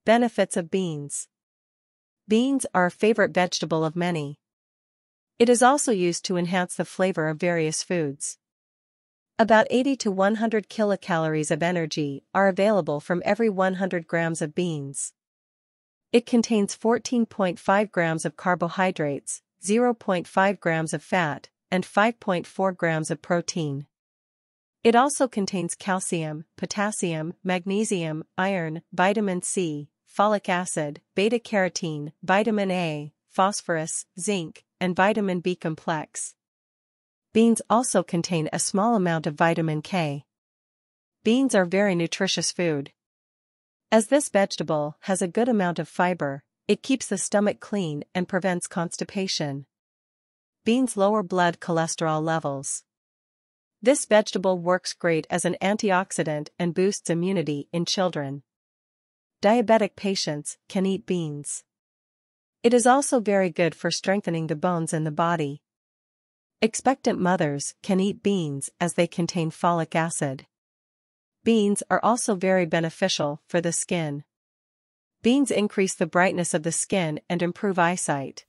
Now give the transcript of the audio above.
Benefits of beans. Beans are a favorite vegetable of many. It is also used to enhance the flavor of various foods. About 80 to 100 kilocalories of energy are available from every 100 grams of beans. It contains 14.5 grams of carbohydrates, 0.5 grams of fat, and 5.4 grams of protein. It also contains calcium, potassium, magnesium, iron, vitamin C, folic acid, beta-carotene, vitamin A, phosphorus, zinc, and vitamin B complex. Beans also contain a small amount of vitamin K. Beans are very nutritious food. As this vegetable has a good amount of fiber, it keeps the stomach clean and prevents constipation. Beans lower blood cholesterol levels. This vegetable works great as an antioxidant and boosts immunity in children. Diabetic patients can eat beans. It is also very good for strengthening the bones in the body. Expectant mothers can eat beans as they contain folic acid. Beans are also very beneficial for the skin. Beans increase the brightness of the skin and improve eyesight.